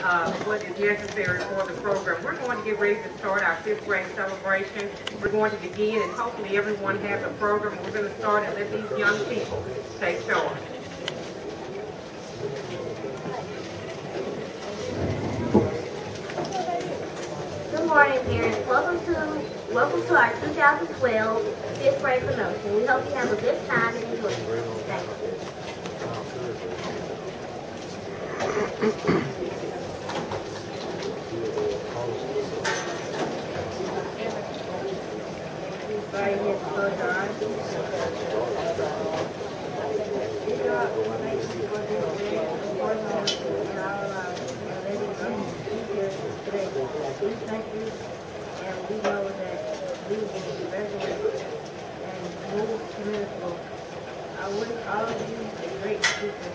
what is necessary for the program. We're going to get ready to start our 5th grade celebration. We're going to begin, and hopefully everyone has a program. We're going to start and let these young people take charge. Good morning, parents. Welcome to our 2012 5th grade promotion. We hope you have a good time and enjoy it. Thank you. And we know that we will be graduated and move commendable. I wish all of you a great future.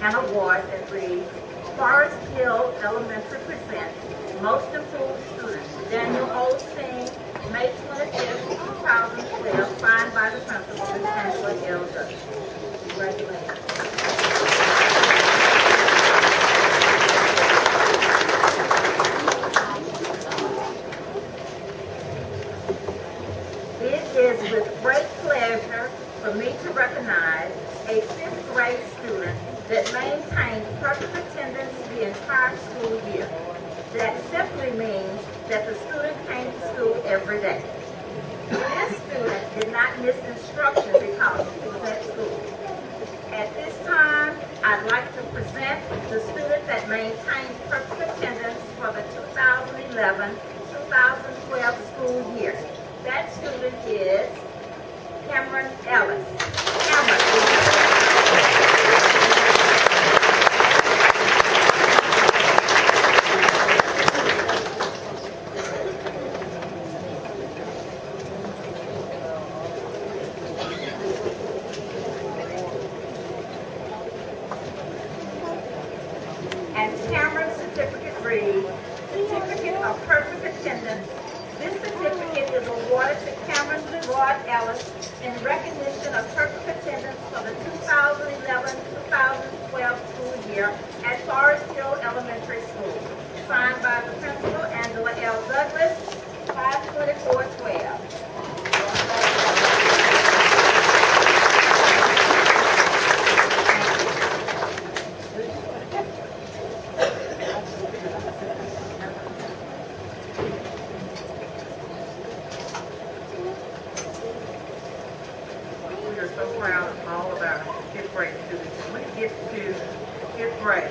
An award that reads, Forest Hill Elementary presents Most Improved Student, Daniel Osteen, May 25th, 2012, signed by the principal, Ms. Angela L. Douglas. Congratulations. It is with great pleasure for me to recognize a 5th grade student that maintained perfect attendance the entire school year. That simply means that the student came to school every day. This student did not miss instruction because he was at school. At this time, I'd like to present the student that maintained perfect attendance for the 2011-2012 school year. That student is Cameron Ellis. Cameron. And Cameron's certificate reads, Certificate of Perfect Attendance. This certificate is awarded to Cameron Leroy Ellis in recognition of perfect attendance for the 2011-2012 school year at Forest Hill Elementary School. Signed by the principal, Angela L. Douglas, 5/24/12. grade.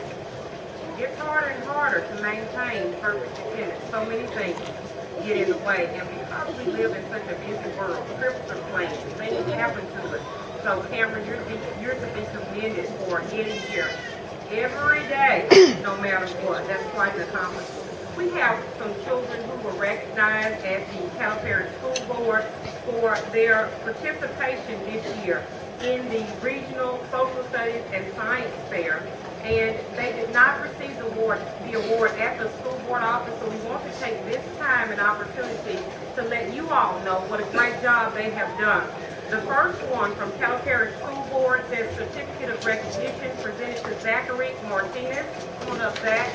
It's harder and harder to maintain perfect attendance. So many things get in the way, and because we live in such a busy world, trips are planned, things happen to us. So Cameron, you're to be commended for getting here every day, no matter what. That's quite an accomplishment. We have some children who were recognized at the Calipari School Board for their participation this year in the Regional Social Studies and Science Fair. And they did not receive the award at the school board office, so we want to take this time and opportunity to let you all know what a great job they have done. The first one from Calipari School Board says Certificate of Recognition presented to Zachary Martinez. Come on up, Zach.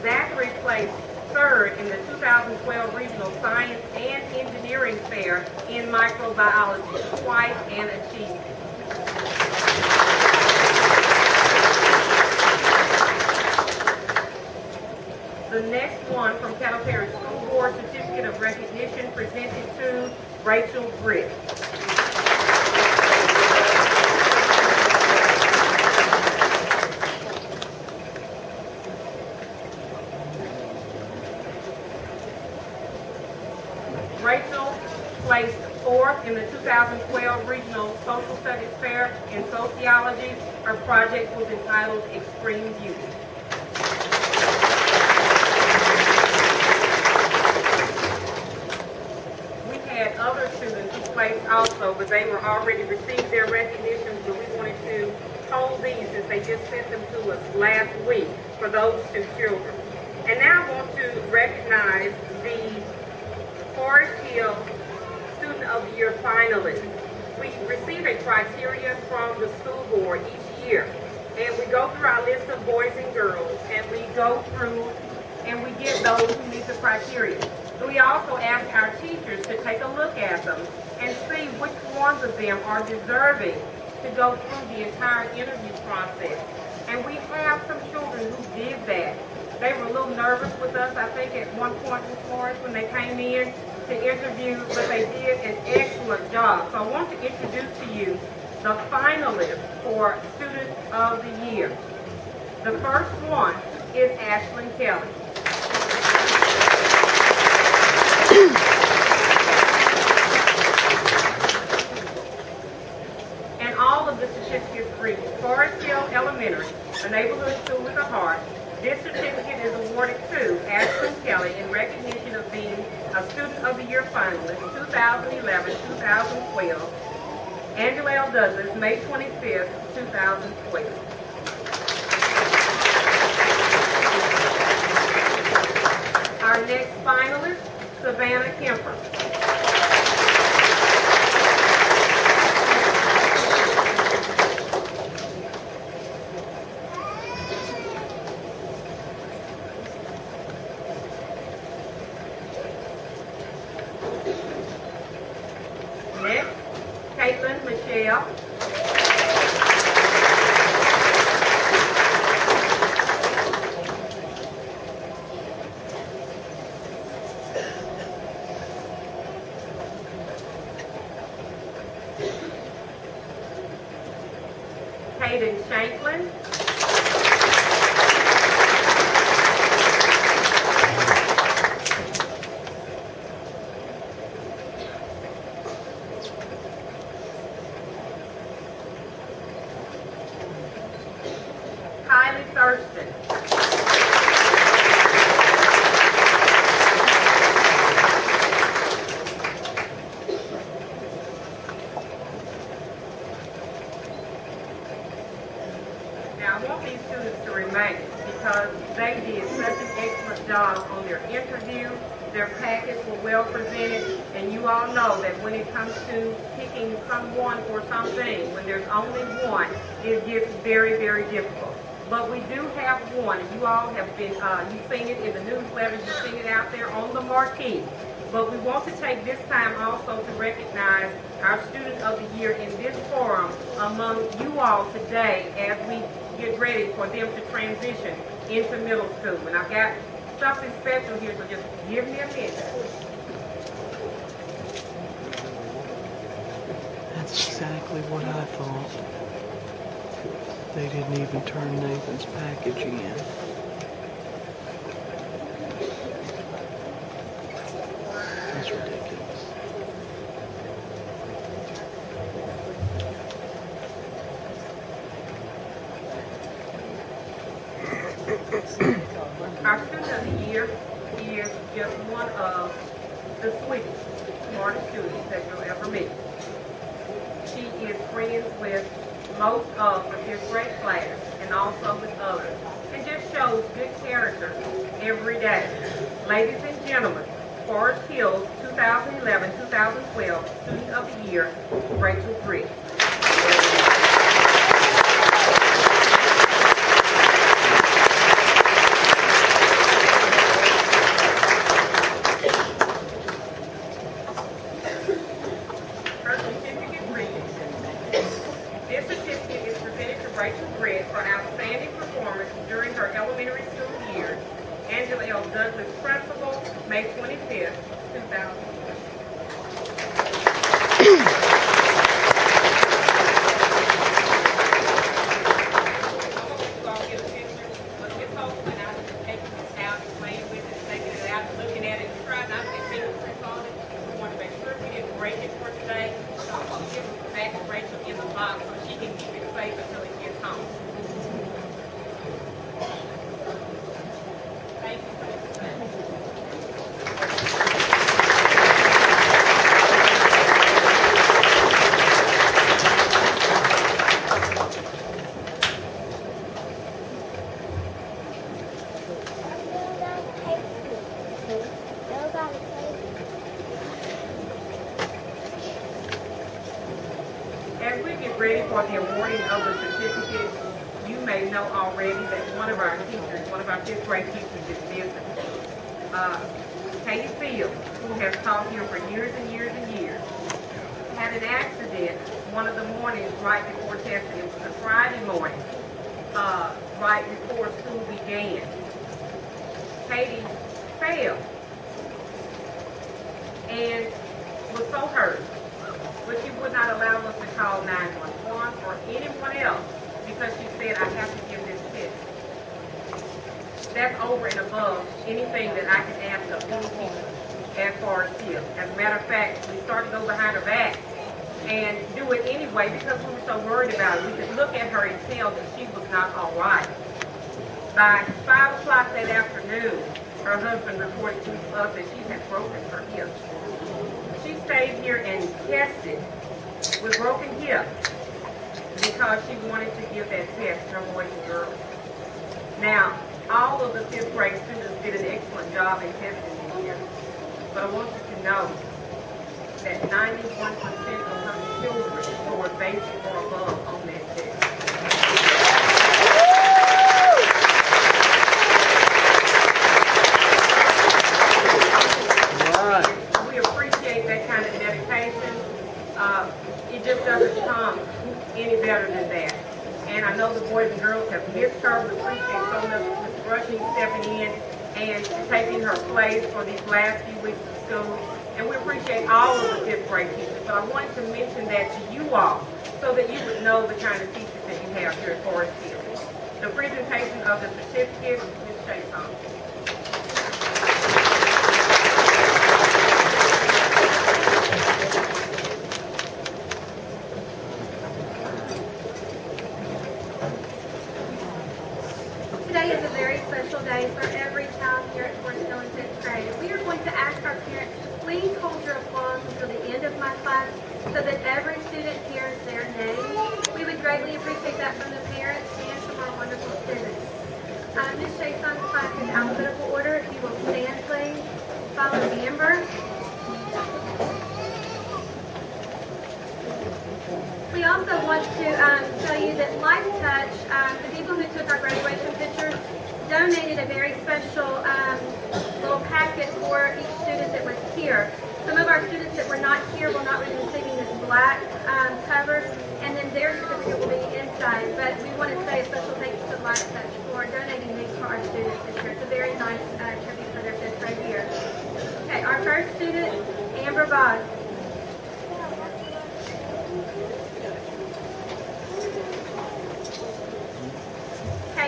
Zachary placed third in the 2012 Regional Science and Engineering Fair in microbiology. Quite an achievement. The next one from Calipari School Board, Certificate of Recognition presented to Rachel Britt. Rachel placed fourth in the 2012 Regional Social Studies Fair in Sociology. Her project was entitled Extreme Beauty. We had other students who placed also, but they were already received their recognitions, but we wanted to hold these since they just sent them to us last week for those two children. And now I want to recognize the Forest Hill Student of the Year finalists. We receive a criteria from the school board each year, and we go through our list of boys and girls, and we go through and we get those who meet the criteria. We also ask our teachers to take a look at them and see which ones of them are deserving to go through the entire interview process. And we have some children who did that. They were a little nervous with us, I think, at one point before us when they came in to interview, but they did an excellent job. So I want to introduce to you the finalists for Student of the Year. The first one is Ashlyn Kelly. And all of the certificates read Forest Hill Elementary, a neighborhood school with a heart. This certificate is awarded to Ashlyn Kelly in recognition of being a Student of the Year finalist 2011-2012. Angela L. Douglas, May 25th, 2012. Our next finalist, Savannah Kemper. Michelle. Hayden Shanklin. Thurston. Now I want these students to remain because they did such an excellent job on their interview. Their packets were well presented, and you all know that when it comes to picking someone for something, when there's only one, it gets very, very difficult. But we do have one, and you all have been, you've seen it in the newsletters, you've seen it out there on the marquee. But we want to take this time also to recognize our Student of the Year in this forum among you all today as we get ready for them to transition into middle school. And I've got something special here, so just give me a minute. Exactly what I thought. They didn't even turn Nathan's package in. That's ridiculous. Our student of the year is just one of the sweetest, smartest students that you'll ever meet. She is friends with most of the 5th grade class and also with others, and just shows good character every day. Ladies and gentlemen, Forest Hills 2011-2012 Student of the Year, Rachel Briggs. Her certificate reads, this certificate is presented to Rachel Briggs for outstanding performance during her elementary school years. Angela L. Douglas, Principal, May 25th, 2020. As we get ready for the awarding of the certificates, you may know already that one of our teachers, one of our 5th grade teachers is missing. Katie Fields, who has taught here for years and years and years, had an accident one of the mornings right before testing. It was a Friday morning, right before school began. Katie fell and was so hurt, but she would not allow us to call 911 or anyone else because she said, I have to give this test. That's over and above anything that I can ask of any teacher at Forest Hill. As a matter of fact, we started to go behind her back and do it anyway because we were so worried about it. We could look at her and tell that she was not all right. By 5 o'clock that afternoon, her husband reported to us that she had broken her hip. She stayed here and tested with broken hip because she wanted to give that test to her boys and girls. Now, all of the 5th grade students did an excellent job in testing this year, but I want you to know that 91% of her children scored basic or above on that test. We appreciate that kind of dedication. It just doesn't come any better than that. And I know the boys and girls have missed her. We appreciate so much Ms. Rushing stepping in and taking her place for these last few weeks of school. And we appreciate all of the 5th grade teachers. But I wanted to mention that to you all so that you would know the kind of teachers that you have here at Forest Hill. The presentation of the certificate, Ms. Chasson. Today is a very special day for every child here at Forest Hill in 5th grade. We are going to ask our parents to please hold your applause until the end of my class so that every student hears their name. We would greatly appreciate that from the parents and from our wonderful students. Ms. Chasson's class in alphabetical order. If you will stand, please. Follow Amber. We also want to tell you that Life Touch, the people who took our graduation pictures, donated a very special little packet for each student that was here. Some of our students that were not here will not be receiving this black cover, and then their certificate will be inside. But we want to say a special thanks to Life Touch for donating these for our students this year. It's a very nice tribute for their 5th grade year. Okay, our first student, Amber Boggs.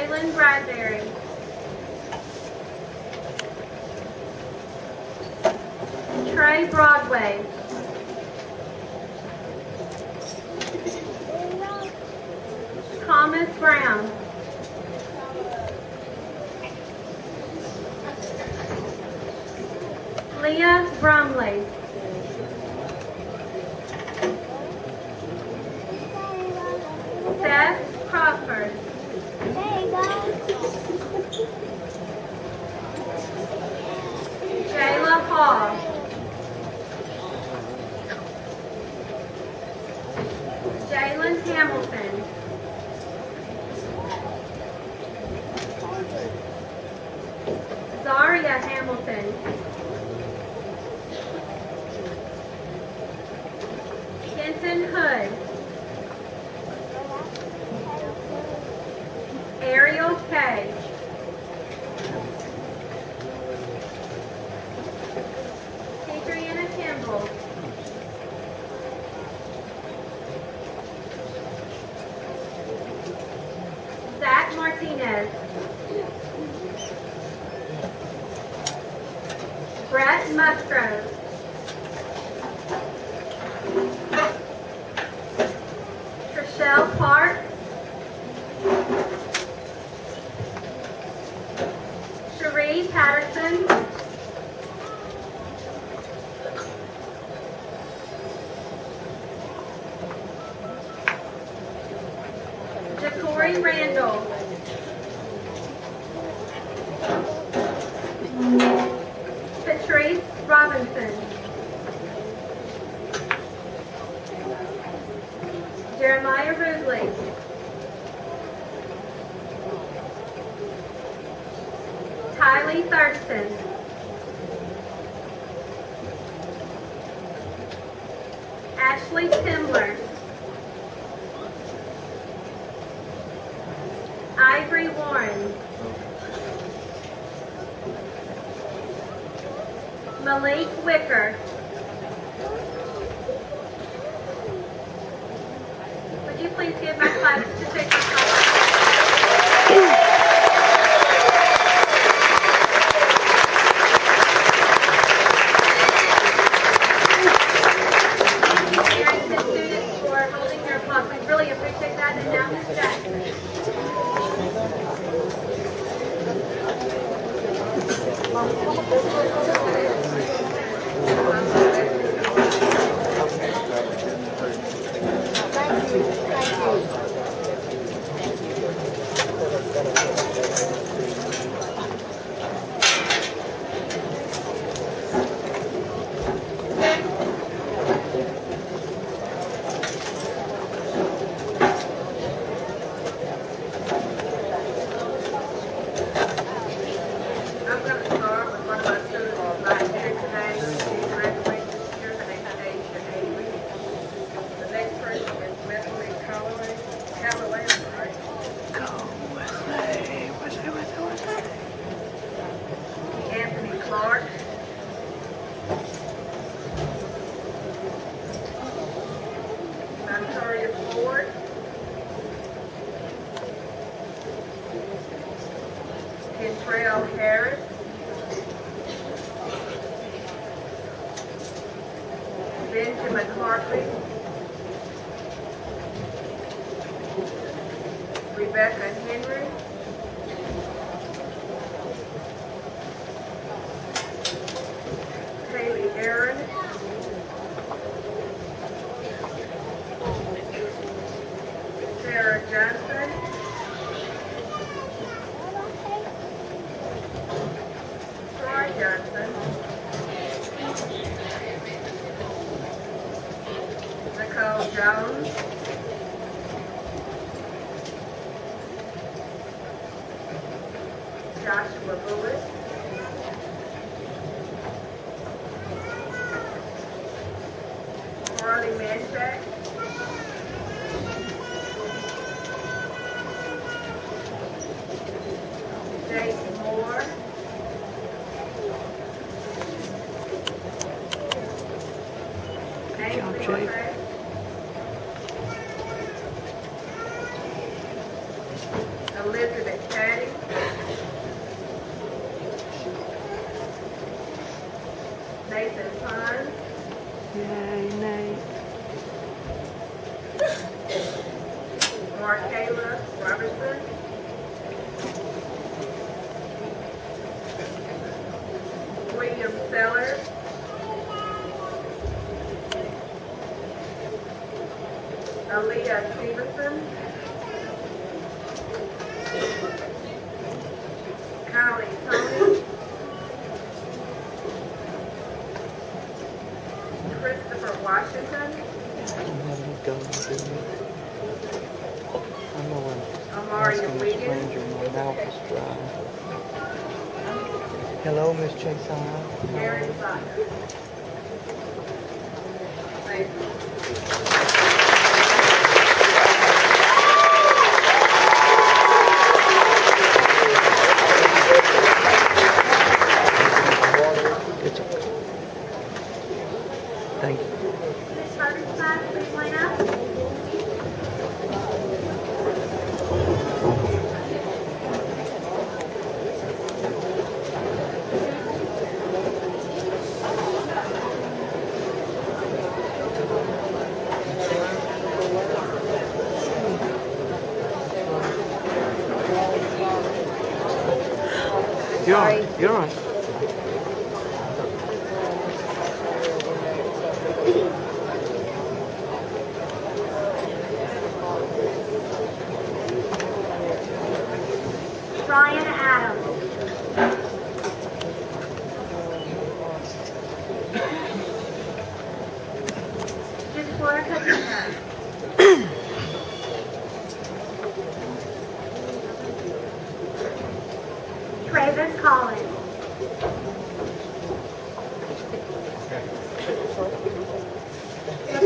Jalen Bradbury. Trey Broadway. Thomas Brown. Leah Brumley. Seth Crawford. Jayla Hall. Jalen Hamilton. Zaria Hamilton. Kenton Hood. Ariel K. Adriana Kimball. Zach Martinez. Brett Musgrove. Trishelle Park. Cherie Patterson. Jacory Randall. Patrice Robinson. Jeremiah Rudley. Kylie Thurston. Ashley Timler. Ivory Warren. Malik Wicker. Would you please give my class to take the Parents and students for holding your applause. We really appreciate that. And now Ms. Jackson. I'm going to start with one of my students who's not here today. She's graduating this year. Her name is Asia Avery. The next person is Wesley Callaway. I'm sorry. Wesley. Anthony Clark. Victoria Ford. Kentrell Harris. Benjamin Hartley. Rebecca Henry. Haley Aaron. Sarah Johnson. Troy Johnson. Nicole Jones. Joshua Lewis. Marley Manchak. Jake Moore. Ainsley Jake. O'Hare. Elizabeth K. Yay, Nate. Markayla Robertson. William Sellers. Aaliyah Stevenson. Kylie Tony. Christopher Washington. I know when Amari asking a Wiggins. stranger, my mouth is dry. Hello, Miss Jason. Aaron Sutton. Thank you. It's okay. Thank you. Ms. Harvey's class, please line up. You're on. Ryan Adams. Victoria Cadena. Travis Collins.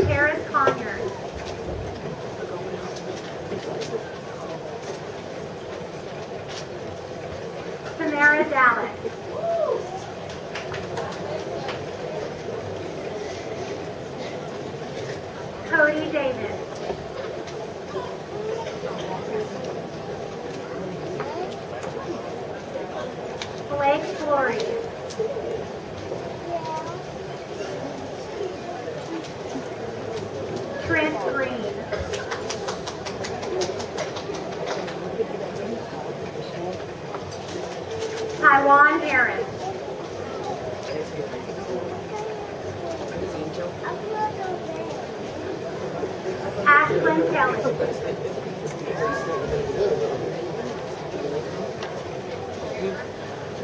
Paris Conyers. Samara Dallas. Cody Davis. Blake Flory. Trent Green. Taiwan Harris. Ashlyn Kelly.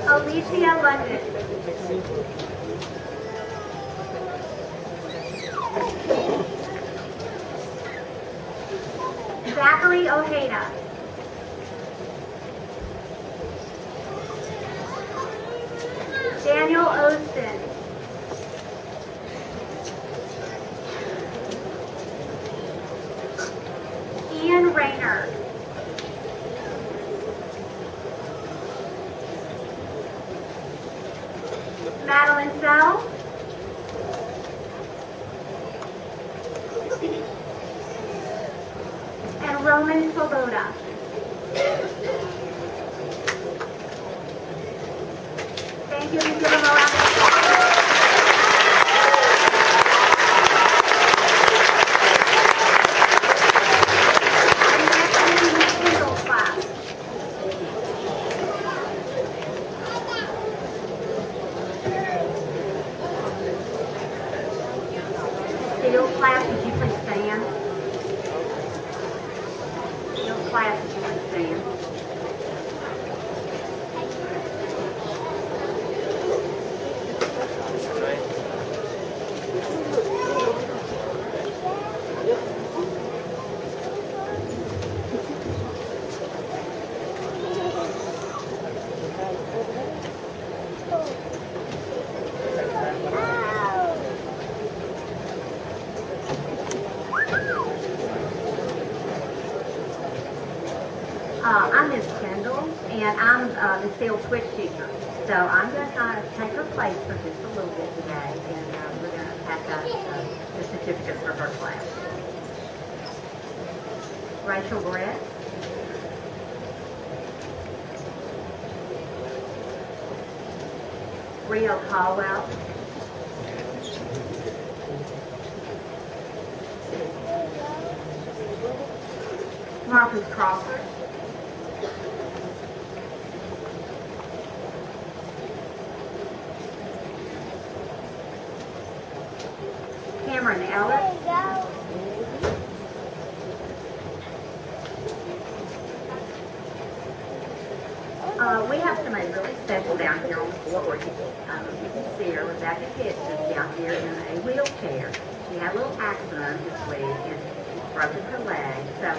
Alicia London. Zachary Ojeda. Daniel Osteen. Ian Rayner. Madeline Sell. And Roman Swoboda. Thank you. Give them a round of applause. Next is the Kindle class. Kindle class, would you please stand? Kindle class, would you please stand? I'm Miss Kendall, and I'm the sales switch teacher. So I'm going to kind of take her place for just a little bit today, and we're going to pass out the certificates for her class. Rachel Brett. Rio Caldwell. Marcus Crawford, Cameron Ellis, we have somebody really special down here on the floor. You can see her, Rebecca Hitch is down here in a wheelchair. She had a little accident this week and she's broken her leg. So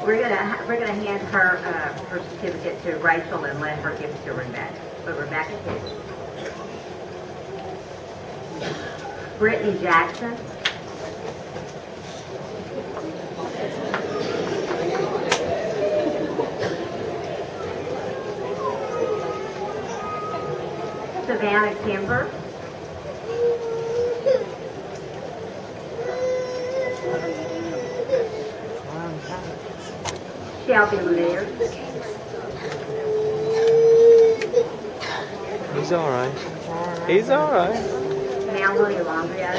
we're gonna hand her her certificate to Rachel and let her give it to Rebecca. But Rebecca Hitch. Brittany Jackson. Savannah Kimber. Shelby Lear. He's all right. He's all right. Melanie Longrio.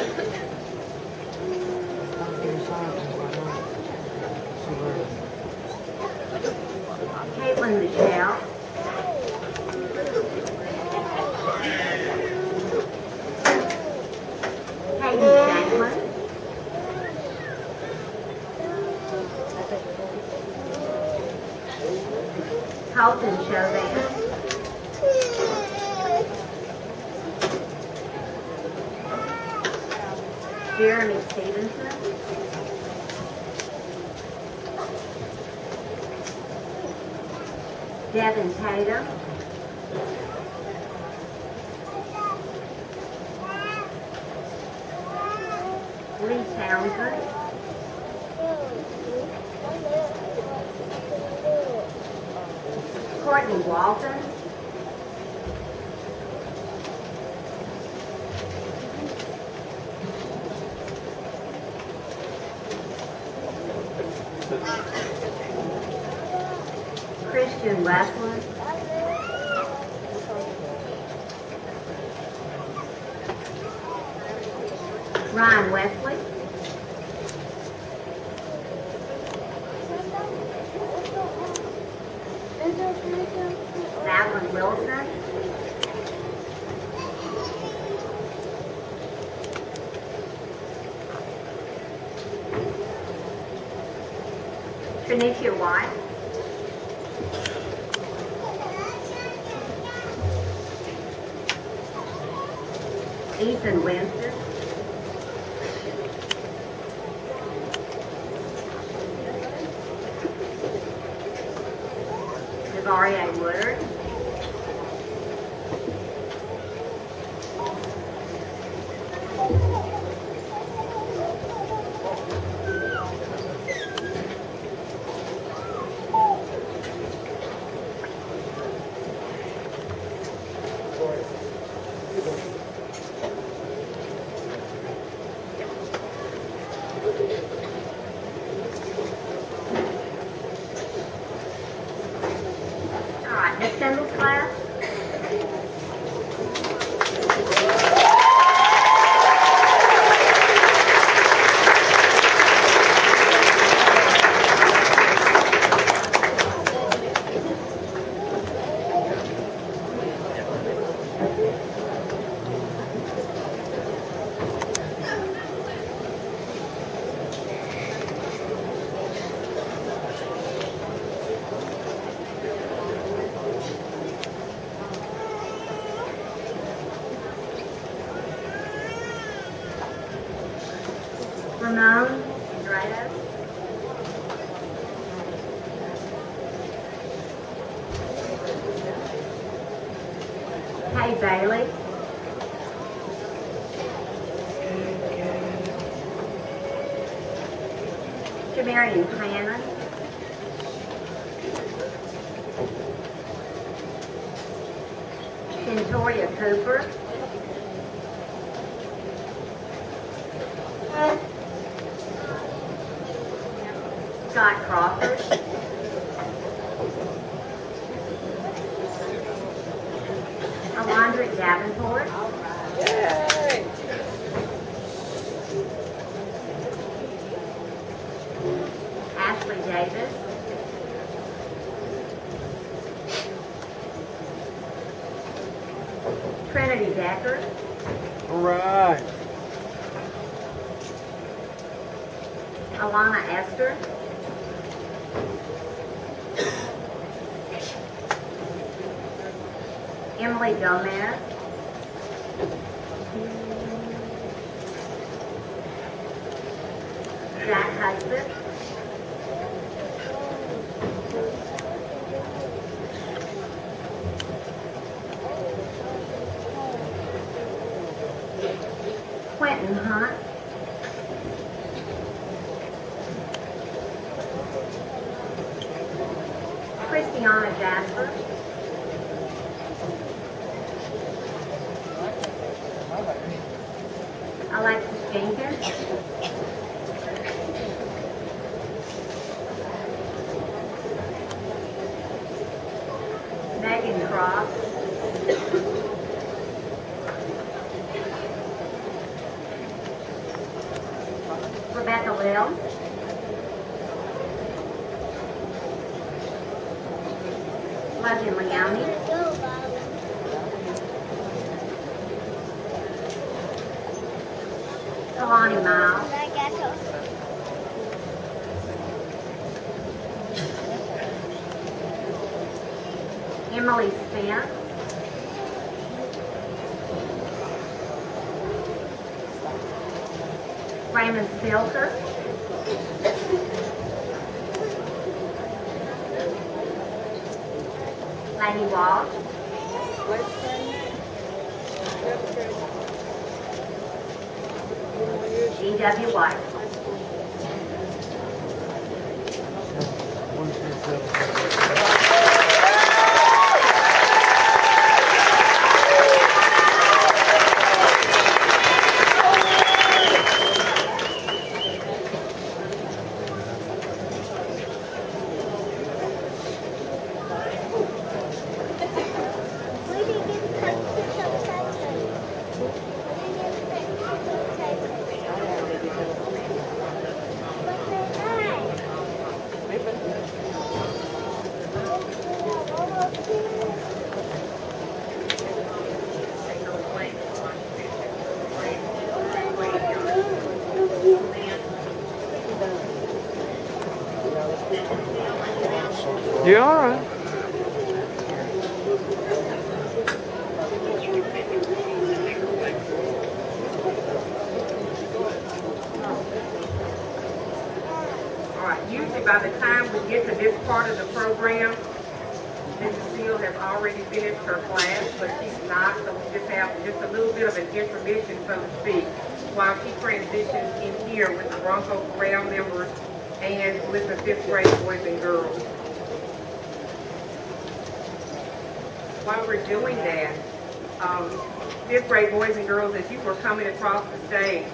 Caitlin Michelle. Hayden Shanklin. Colton Chauvin. Jeremy Stevenson. Devin Tatum. Lee Townsend. Courtney Walton. Christian Westwood. Ryan Wesley. Madeline Wilson. Tanisha White. Ethan Winston. Devaria Woodard. Assembles class. Ramon Andrade. Kay Bailey. Jamarian Hannon. Centoria Cooper. Scott Crawford. Alondra Davenport. Yay! Ashley Ashley Davis, Trinity Decker, All right. Alana Esther, Emily Gomez, Jack Hudson, Quentin Hunt, Christiana Jasper, Alexis Jenkins, Megan Cross, Rebecca Lill, Logan Leone, Kalani Miles, Emily Spence, Raymond Stilker, Lady Walsh, E.W. White. You all right? All right, usually by the time we get to this part of the program, Mrs. Seal has already finished her class, but she's not, so we just have just a little bit of an intermission, so to speak, while she transitions in here with the Bronco Corral members and with the 5th grade boys and girls. While we're doing that, 5th grade boys and girls, as you were coming across the stage,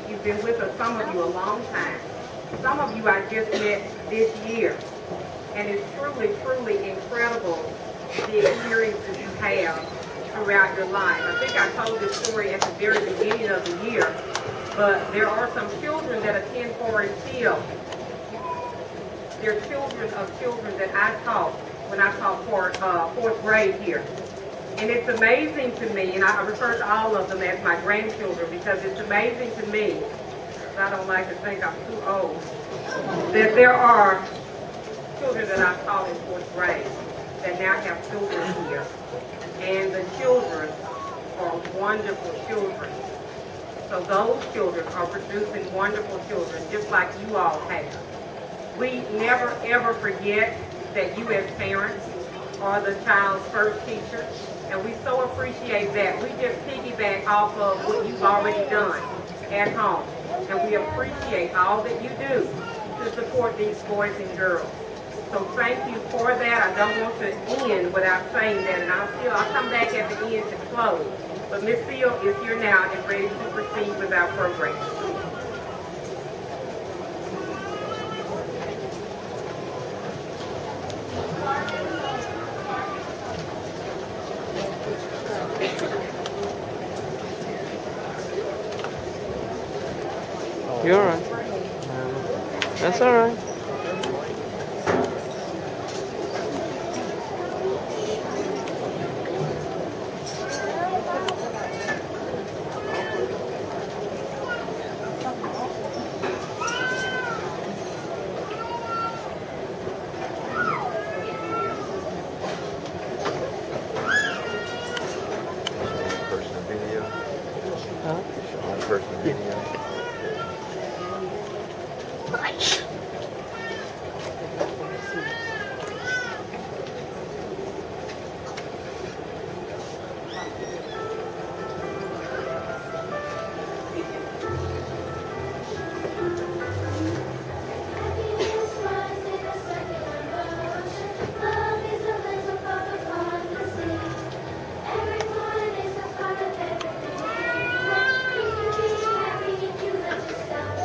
you've been with us, some of you, a long time. Some of you I just met this year. And it's truly, truly incredible the experiences you have throughout your life. I think I told this story at the very beginning of the year, but there are some children that attend Forest Hill. They're children of children that I taught when I taught for 4th grade here. And it's amazing to me, and I refer to all of them as my grandchildren because it's amazing to me, because I don't like to think I'm too old, that there are children that I taught in 4th grade that now have children here. And the children are wonderful children. So those children are producing wonderful children just like you all have. We never ever forget that you as parents are the child's first teacher, and we so appreciate that. We just piggyback off of what you've already done at home, and we appreciate all that you do to support these boys and girls. So thank you for that. I don't want to end without saying that, and I'll come back at the end to close. But Ms. Seal is here now and ready to proceed with our program. You all right? That's all right. Personal video. Huh? It's your own personal video. Everyone is a part of everything. You can be happy if you let yourself be.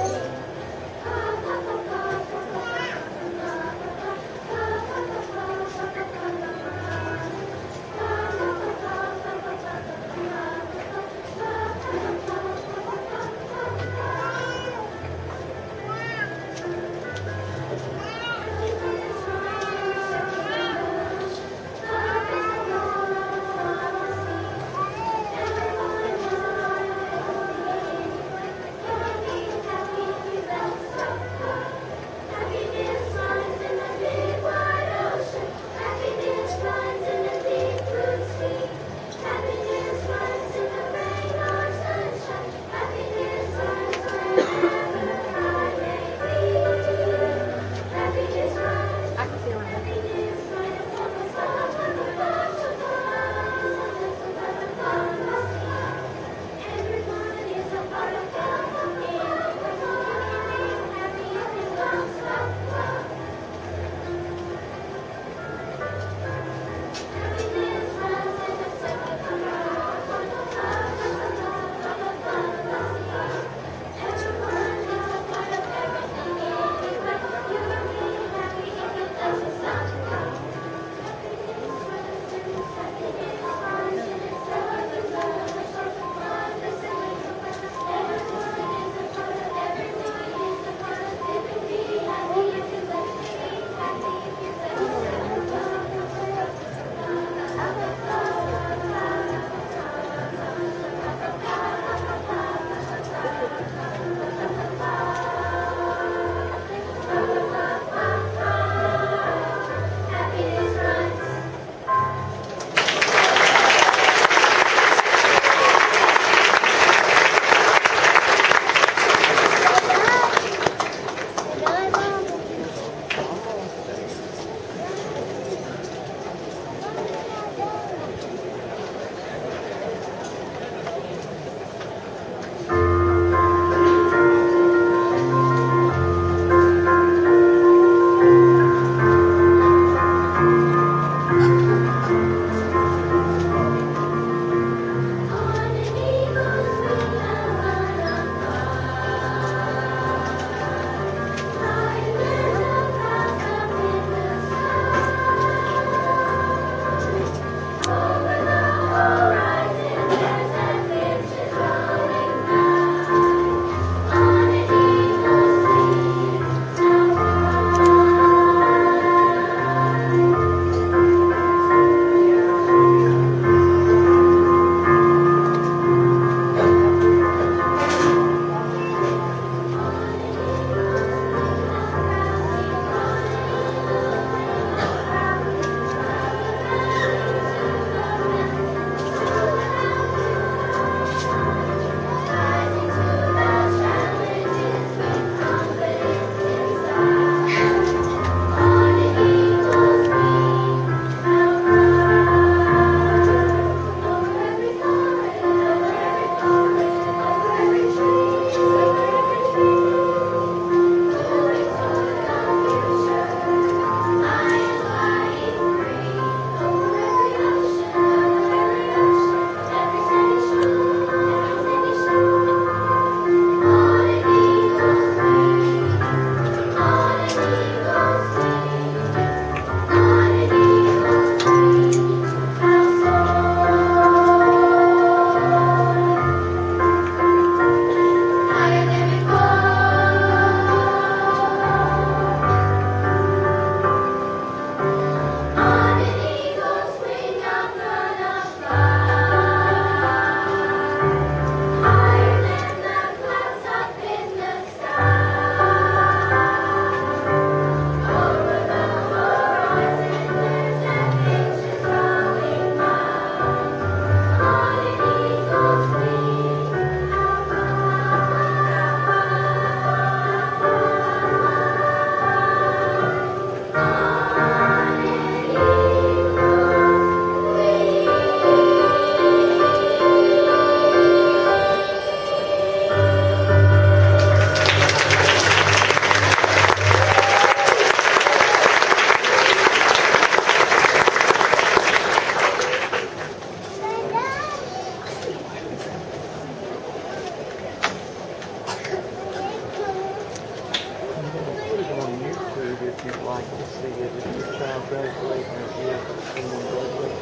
graduating this year and then graduate.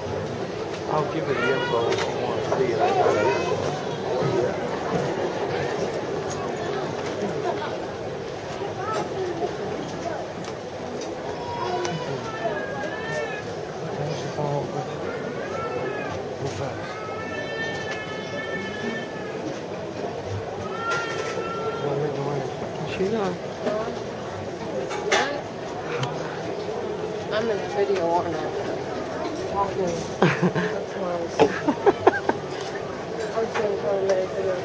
I'll give you the info if you want to see it. I got it. She's on. I'm in a video on that. Walking. That's why I was saying for a minute video.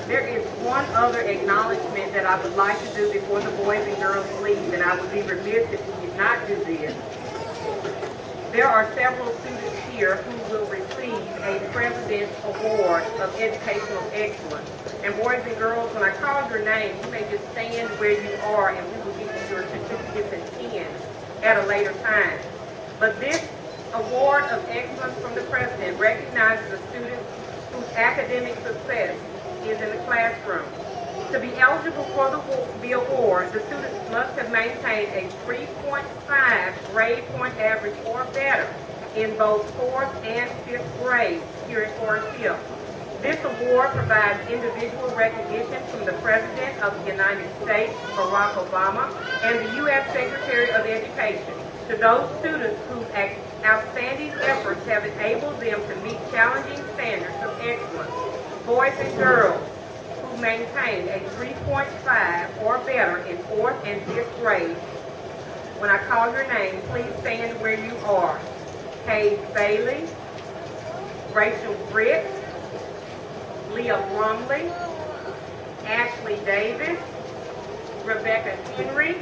There is one other acknowledgement that I would like to do before the boys and girls leave, and I would be remiss if we did not do this. There are several students here who will receive a President's Award of Educational Excellence. And boys and girls, when I call your name, you may just stand where you are and we will give you your certificates and pens at a later time. But this Award of Excellence from the President recognizes the students whose academic success is in the classroom. To be eligible for the award, the students must have maintained a 3.5 grade point average or better in both 4th and 5th grades here at Forest Hill. This award provides individual recognition from the President of the United States, Barack Obama, and the U.S. Secretary of Education to those students whose outstanding efforts have enabled them to meet challenging standards of excellence. Boys and girls who maintain a 3.5 or better in 4th and 5th grade, when I call your name, please stand where you are. Hayes Bailey, Rachel Britt, Leah Brumley, Ashley Davis, Rebecca Henry,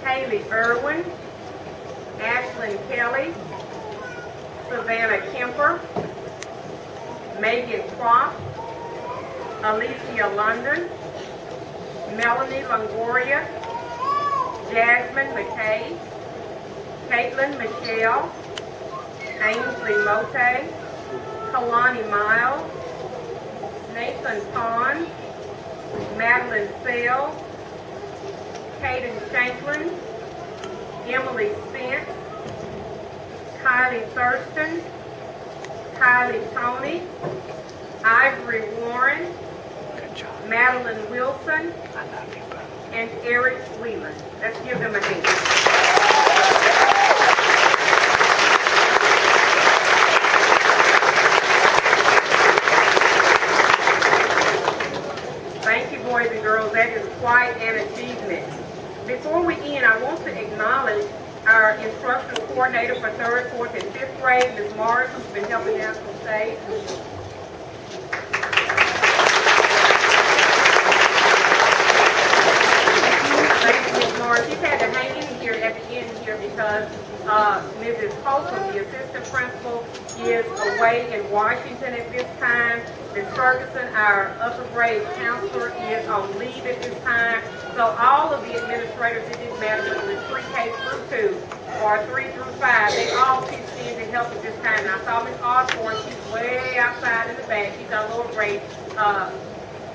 Haley Irwin, Ashlyn Kelly, Savannah Kemper, Megan Croft, Alicia London, Melanie Longoria, Jasmine McKay, Caitlin Michelle, Ainsley Mote, Kalani Miles, Nathan Pons, Madeline Sells, Caden Shanklin, Emily Spence, Kylie Thurston, Kylie Tony, Ivory Warren, Madeline Wilson, and Eric Leland. Let's give them a hand. Thank you, boys and girls. That is quite an achievement. Before we end, I want to acknowledge our instructional coordinator for 3rd, 4th, and 5th grade, Ms. Morris, who's been helping us on stage. Thank you, Ms. Morris. She's had to hang in here at the end here because Mrs. Holcomb, the assistant principal, is away in Washington at this time. Ms. Ferguson, our upper grade counselor, is on leave at this time. So all of the administrators, it didn't matter whether it was pre-K through 2 or 3 through 5, they all pitched in to help at this time. And I saw Ms. Osborne, she's way outside in the back. She's our lower grade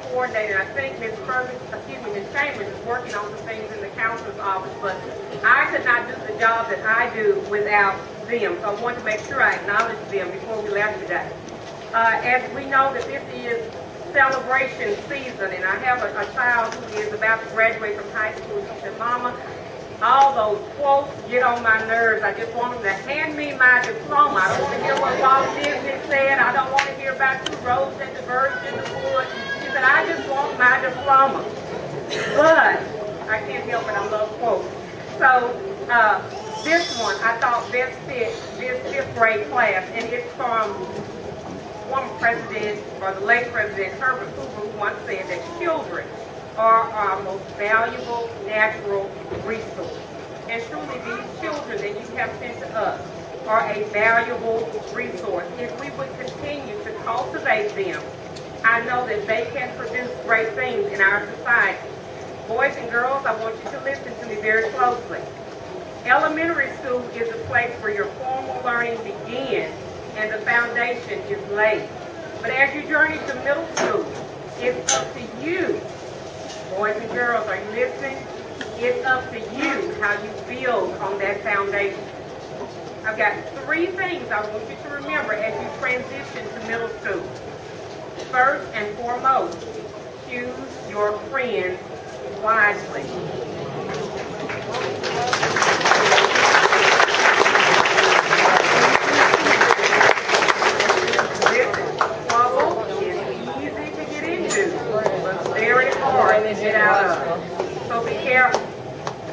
coordinator. I think Ms. Chambers is working on some things in the counselor's office, but I could not do the job that I do without them. So I wanted to make sure I acknowledge them before we left today. As we know that this is celebration season, and I have a child who is about to graduate from high school. She said, Mama, all those quotes get on my nerves. I just want them to hand me my diploma. I don't want to hear what Walt Disney said. I don't want to hear about 2 roads that diverged in the wood. She said, I just want my diploma. But I can't help it. I love quotes. So this one I thought best fit this 5th grade class, and it's from former president, or the late President Herbert Hoover, who once said that children are our most valuable natural resource. And truly, these children that you have sent to us are a valuable resource. If we would continue to cultivate them, I know that they can produce great things in our society. Boys and girls, I want you to listen to me very closely. Elementary school is a place where your formal learning begins and the foundation is laid. But as you journey to middle school, it's up to you. Boys and girls, are you listening? It's up to you how you build on that foundation. I've got 3 things I want you to remember as you transition to middle school. First and foremost, choose your friends wisely. Get out of. So be careful.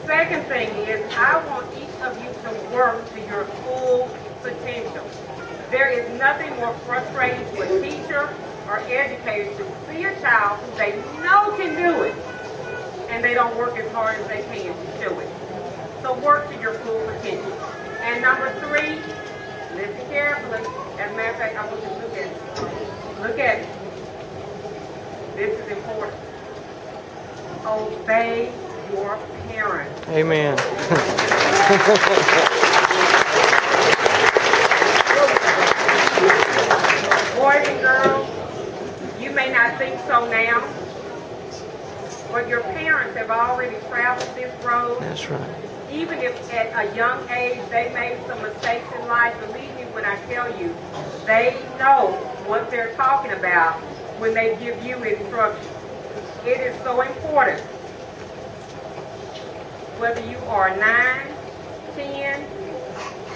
Second thing is, I want each of you to work to your full potential. There is nothing more frustrating to a teacher or educator to see a child who they know can do it, and they don't work as hard as they can to show it. So work to your full potential. And number 3, listen carefully. As a matter of fact, I want you to look at it. Look at it. This is important. Obey your parents. Amen. Boys and girls, you may not think so now, but your parents have already traveled this road. That's right. Even if at a young age they made some mistakes in life, believe me when I tell you, they know what they're talking about when they give you instructions. It is so important. Whether you are 9, 10,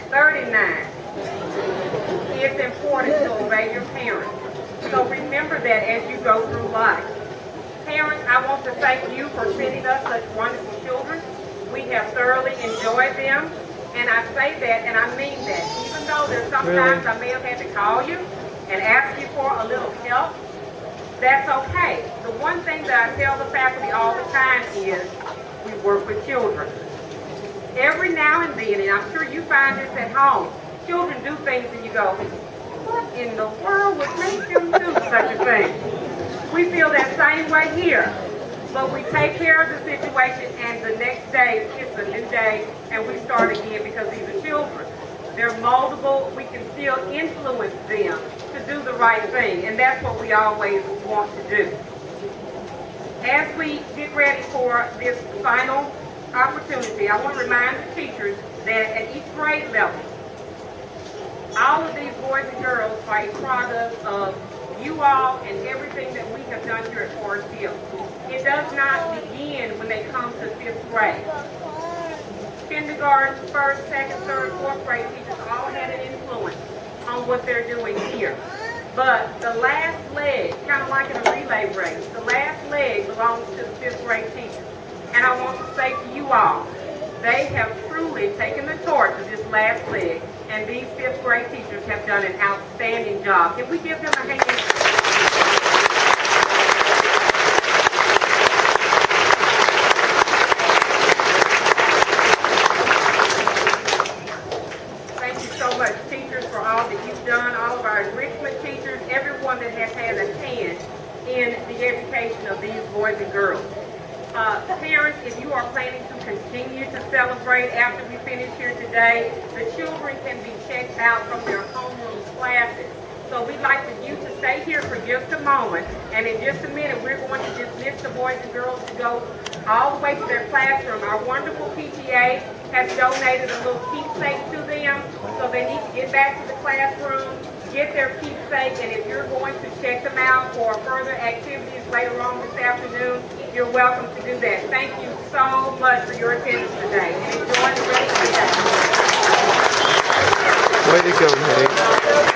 39, it's important to obey your parents. So remember that as you go through life. Parents, I want to thank you for sending us such wonderful children. We have thoroughly enjoyed them. And I say that and I mean that. Even though there's sometimes I may have had to call you and ask you for a little help, that's okay. The one thing that I tell the faculty all the time is we work with children. Every now and then, and I'm sure you find this at home, children do things and you go, what in the world would make them do such a thing? We feel that same way here. But we take care of the situation and the next day, it's a new day and we start again because these are children. They're moldable. We can still influence them to do the right thing, and that's what we always want to do. As we get ready for this final opportunity, I want to remind the teachers that at each grade level, all of these boys and girls are a product of you all and everything that we have done here at Forest Hill. It does not begin when they come to 5th grade. Kindergarten, 1st, 2nd, 3rd, 4th grade teachers all had an influence on what they're doing here. But the last leg, kind of like in a relay race, the last leg belongs to the 5th grade teachers. And I want to say to you all, they have truly taken the torch of this last leg, and these 5th grade teachers have done an outstanding job. Can we give them a hand? Teachers, for all that you've done, all of our enrichment teachers, everyone that has had a hand in the education of these boys and girls. Parents, if you are planning to continue to celebrate after we finish here today, the children can be checked out from their homeroom classes. So we'd like for you to stay here for just a moment, and in just a minute we're going to dismiss the boys and girls to go all the way to their classroom. Our wonderful PTA has donated a little keepsake to them, so they need to get back to the classroom, get their keepsake, and if you're going to check them out for further activities later on this afternoon, you're welcome to do that. Thank you so much for your attendance today, and enjoy the rest of the day. Way to go, Nate.